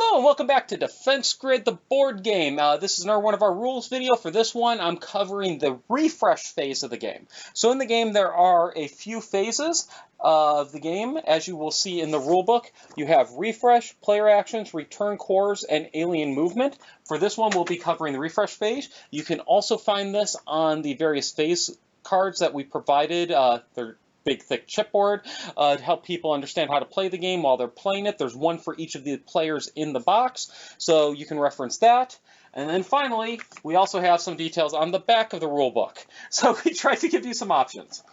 Hello and welcome back to Defense Grid, the board game. This is one of our rules video. For this one, I'm covering the refresh phase of the game. So in the game, there are a few phases of the game. As you will see in the rule book, you have refresh, player actions, return cores, and alien movement. For this one, we'll be covering the refresh phase. You can also find this on the various phase cards that we provided. They're big, thick chipboard to help people understand how to play the game while they're playing it. There's one for each of the players in the box, so you can reference that. And then finally, we also have some details on the back of the rule book. So we tried to give you some options.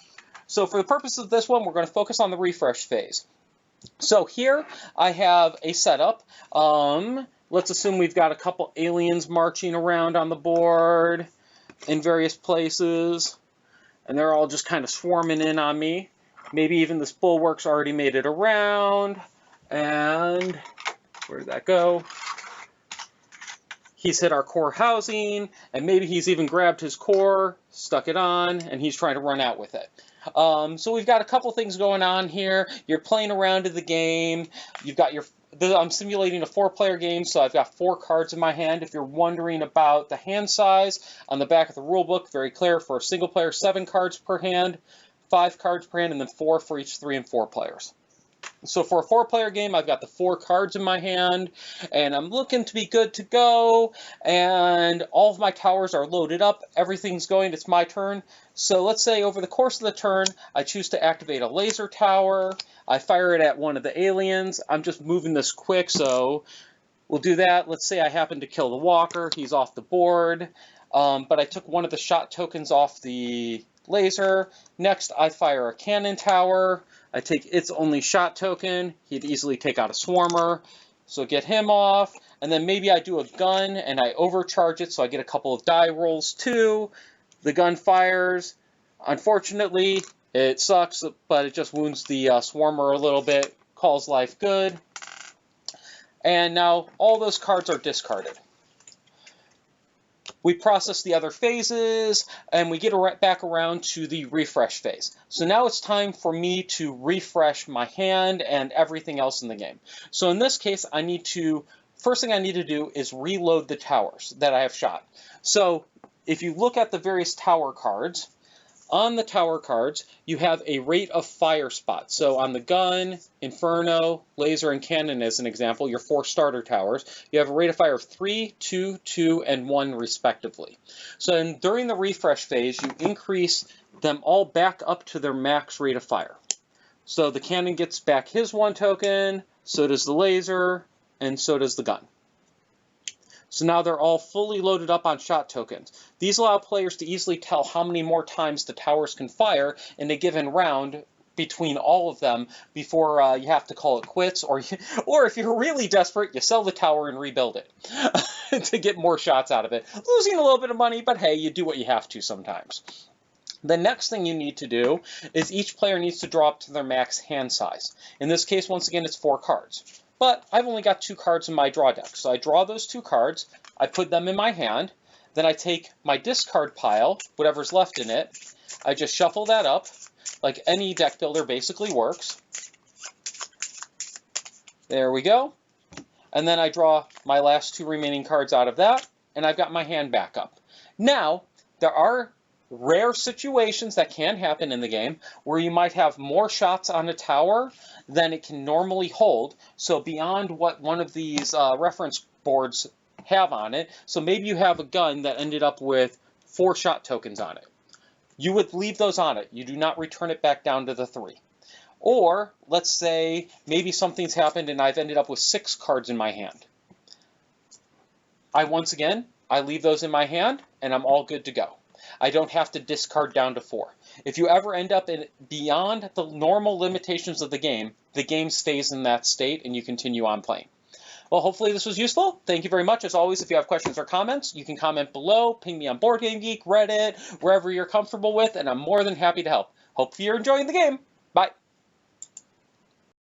So for the purpose of this one, we're going to focus on the refresh phase. So here I have a setup. Let's assume we've got a couple aliens marching around on the board in various places. And they're all just kind of swarming in on me. Maybe even this bulwark's already made it around. And where did that go? He's hit our core housing, and maybe he's even grabbed his core, stuck it on, and he's trying to run out with it. So we've got a couple things going on here. You're playing around in the game. You've got I'm simulating a 4-player game, so I've got 4 cards in my hand. If you're wondering about the hand size, on the back of the rule book, very clear, for a single player, 7 cards per hand, 5 cards per hand, and then 4 for each 3 and 4 players. So for a 4-player game, I've got the 4 cards in my hand, and I'm looking to be good to go, and all of my towers are loaded up. Everything's going. It's my turn. So let's say over the course of the turn, I choose to activate a laser tower. I fire it at one of the aliens. I'm just moving this quick, so we'll do that. Let's say I happen to kill the walker. He's off the board, but I took one of the shot tokens off the laser. Next, I fire a cannon tower. I take its only shot token. He'd easily take out a swarmer, so get him off. And then maybe I do a gun and I overcharge it, so I get a couple of die rolls too. The gun fires. Unfortunately, it sucks, but it just wounds the swarmer a little bit. Calls life good. And now all those cards are discarded. We process the other phases, and we get back around to the refresh phase. So now it's time for me to refresh my hand and everything else in the game. So in this case, first thing I need to do is reload the towers that I have shot. So if you look at the various tower cards, on the tower cards, you have a rate of fire spot. So on the gun, inferno, laser, and cannon as an example, your 4 starter towers, you have a rate of fire of 3, 2, 2, and 1 respectively. So during the refresh phase, you increase them all back up to their max rate of fire. So the cannon gets back his 1 token, so does the laser, and so does the gun. So now they're all fully loaded up on shot tokens. These allow players to easily tell how many more times the towers can fire in a given round between all of them before you have to call it quits, or if you're really desperate, you sell the tower and rebuild it to get more shots out of it. Losing a little bit of money, but hey, you do what you have to sometimes. The next thing you need to do is each player needs to draw up to their max hand size. In this case, once again, it's 4 cards. But I've only got 2 cards in my draw deck. So I draw those 2 cards, I put them in my hand, then I take my discard pile, whatever's left in it, I just shuffle that up, like any deck builder basically works. There we go. And then I draw my last 2 remaining cards out of that, and I've got my hand back up. Now, there are rare situations that can happen in the game where you might have more shots on a tower than it can normally hold, so beyond what one of these reference boards have on it. So maybe you have a gun that ended up with 4 shot tokens on it. You would leave those on it. You do not return it back down to the 3. Or let's say maybe something's happened and I've ended up with 6 cards in my hand. I leave those in my hand and I'm all good to go. I don't have to discard down to 4. If you ever end up beyond the normal limitations of the game stays in that state and you continue on playing. Well, hopefully this was useful. Thank you very much. As always, if you have questions or comments, you can comment below, ping me on BoardGameGeek, Reddit, wherever you're comfortable with, and I'm more than happy to help. Hope you're enjoying the game. Bye.